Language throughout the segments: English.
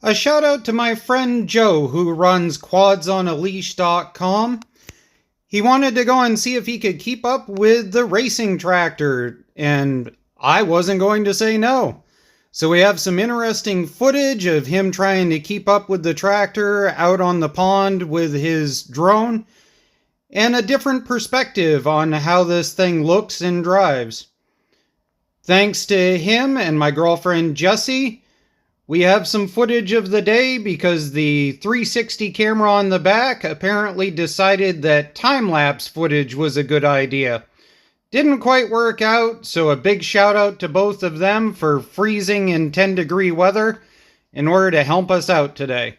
A shout out to my friend Joe who runs quadsonaleash.com. He wanted to go and see if he could keep up with the racing tractor, and I wasn't going to say no. So we have some interesting footage of him trying to keep up with the tractor out on the pond with his drone, and a different perspective on how this thing looks and drives. Thanks to him and my girlfriend Jessie, we have some footage of the day because the 360 camera on the back apparently decided that time-lapse footage was a good idea. Didn't quite work out, so a big shout out to both of them for freezing in 10-degree weather in order to help us out today.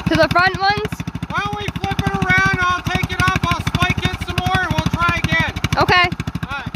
To the front ones? Why don't we flip it around, I'll take it up, I'll spike it some more, and we'll try again. Okay. Alright.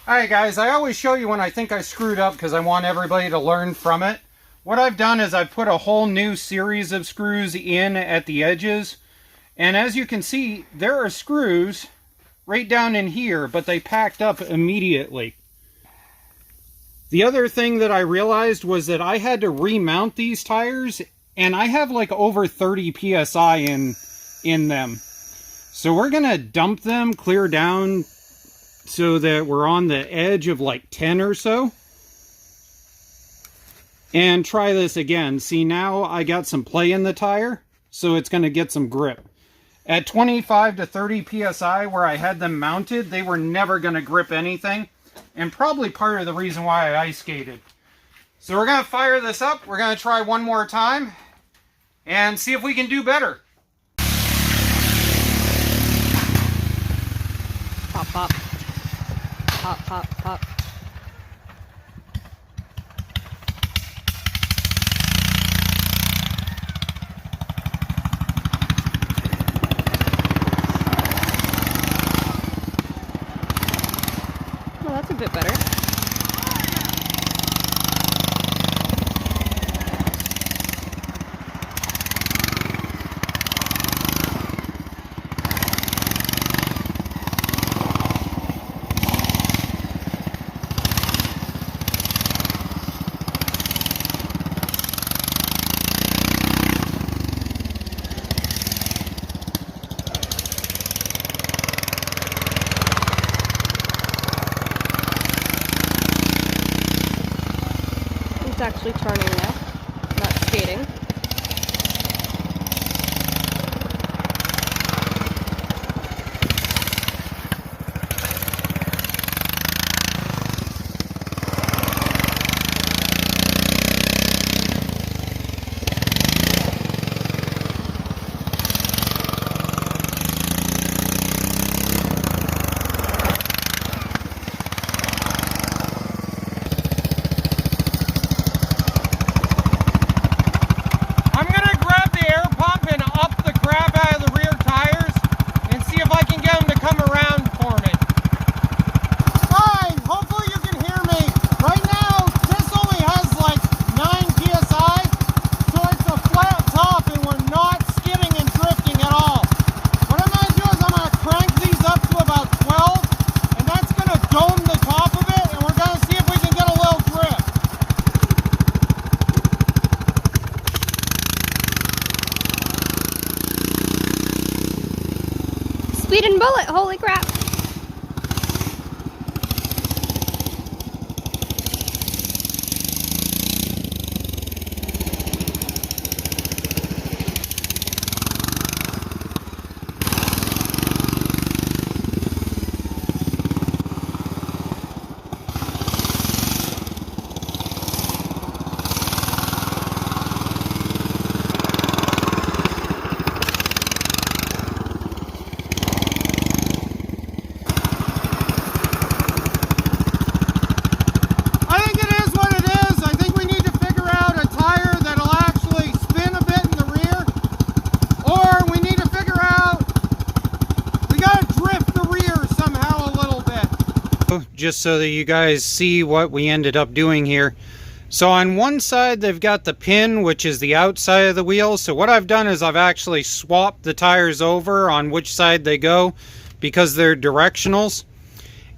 Alright guys, I always show you when I think I screwed up because I want everybody to learn from it. What I've done is I've put a whole new series of screws in at the edges. And as you can see, there are screws right down in here, but they packed up immediately. The other thing that I realized was that I had to remount these tires, and I have like over 30 PSI in them. So we're going to dump them clear down so that we're on the edge of like 10 or so. And try this again. See, now I got some play in the tire, so it's going to get some grip. At 25 to 30 PSI where I had them mounted, they were never going to grip anything. And probably part of the reason why I ice skated. So we're going to fire this up. We're going to try one more time and see if we can do better. Pop, pop. Pop, pop, pop. Well, that's a bit better. It's actually turning now, not skating. Speed and bullet, holy crap. just so that you guys see what we ended up doing here. So on one side, they've got the pin, which is the outside of the wheel. So what I've done is I've actually swapped the tires over on which side they go because they're directionals.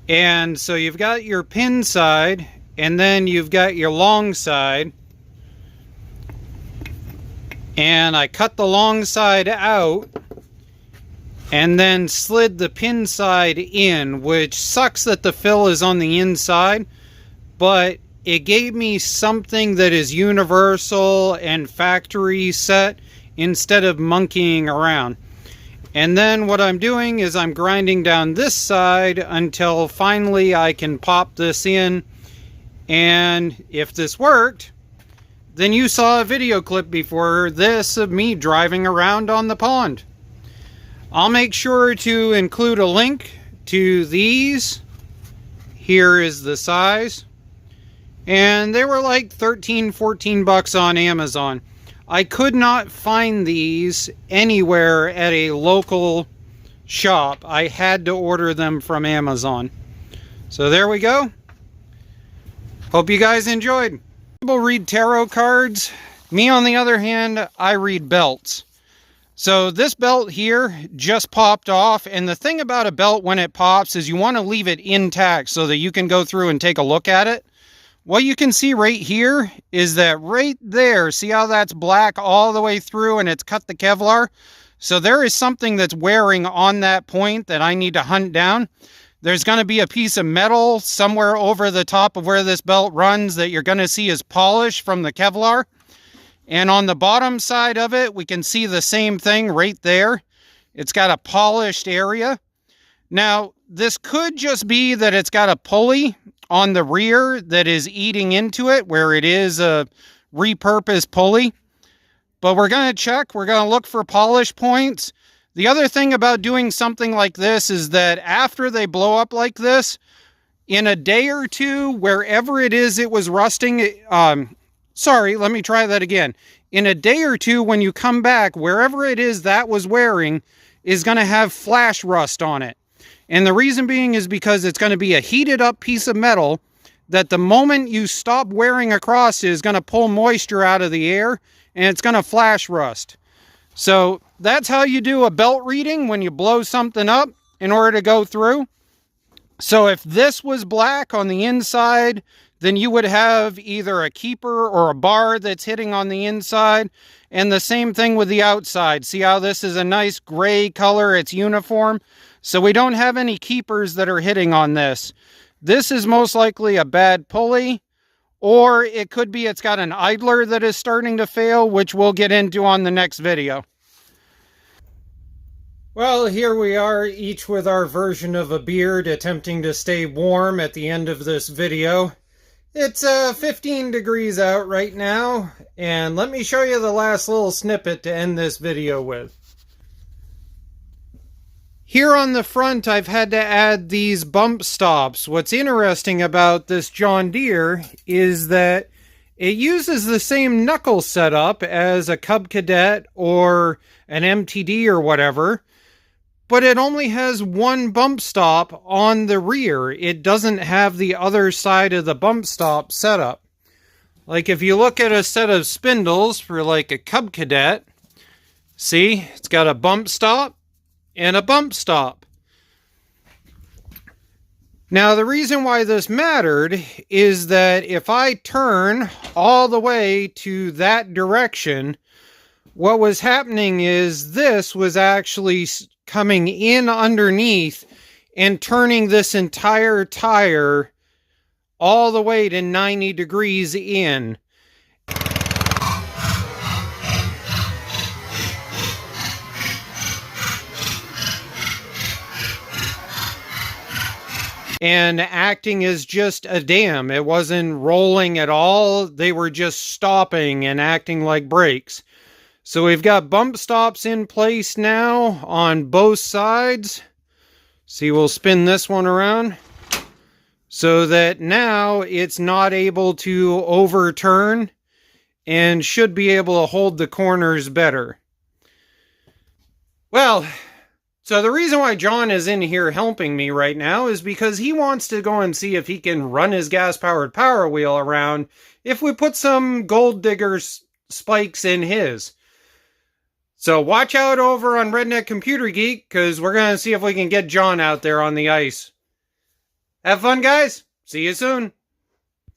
And so you've got your pin side, and then you've got your long side. And I cut the long side out and then slid the pin side in, which sucks that the fill is on the inside, but it gave me something that is universal and factory set instead of monkeying around. And then what I'm doing is I'm grinding down this side until finally I can pop this in. And if this worked, then you saw a video clip before this of me driving around on the pond. I'll make sure to include a link to these. Here is the size. And they were like 13, 14 bucks on Amazon. I could not find these anywhere at a local shop. I had to order them from Amazon. So there we go. Hope you guys enjoyed. People read tarot cards. Me, on the other hand, I read belts. So this belt here just popped off, and the thing about a belt when it pops is you want to leave it intact so that you can go through and take a look at it. What you can see right here is that right there, see how that's black all the way through and it's cut the Kevlar? So there is something that's wearing on that point that I need to hunt down. There's going to be a piece of metal somewhere over the top of where this belt runs that you're going to see is polish from the Kevlar. And on the bottom side of it, we can see the same thing right there. It's got a polished area. Now, this could just be that it's got a pulley on the rear that is eating into it, where it is a repurposed pulley. But we're going to check. We're going to look for polish points. The other thing about doing something like this is that after they blow up like this, in a day or two, wherever it is it was rusting, sorry, let me try that again. In a day or two, when you come back, wherever it is that was wearing is going to have flash rust on it. And the reason being is because it's going to be a heated up piece of metal that the moment you stop wearing across it is going to pull moisture out of the air and it's going to flash rust. So that's how you do a belt reading when you blow something up in order to go through. So if this was black on the inside, then you would have either a keeper or a bar that's hitting on the inside. And the same thing with the outside. See how this is a nice gray color? It's uniform. So we don't have any keepers that are hitting on this. This is most likely a bad pulley, or it could be it's got an idler that is starting to fail, which we'll get into on the next video. Well, here we are, each with our version of a beard, attempting to stay warm at the end of this video. It's 15 degrees out right now, and let me show you the last little snippet to end this video with. Here on the front, I've had to add these bump stops. What's interesting about this John Deere is that it uses the same knuckle setup as a Cub Cadet or an MTD or whatever, but it only has one bump stop on the rear. It doesn't have the other side of the bump stop setup. Like if you look at a set of spindles for like a Cub Cadet, see, it's got a bump stop and a bump stop. Now, the reason why this mattered is that if I turn all the way to that direction, what was happening is this was actually coming in underneath and turning this entire tire all the way to 90 degrees in. And acting as just a dam. It wasn't rolling at all. They were just stopping and acting like brakes. So we've got bump stops in place now on both sides. See, we'll spin this one around so that now it's not able to overturn and should be able to hold the corners better. Well, So the reason why John is in here helping me right now is because he wants to go and see if he can run his gas-powered power wheel around if we put some gold diggers spikes in his. So watch out over on Redneck Computer Geek, because we're going to see if we can get John out there on the ice. Have fun, guys. See you soon.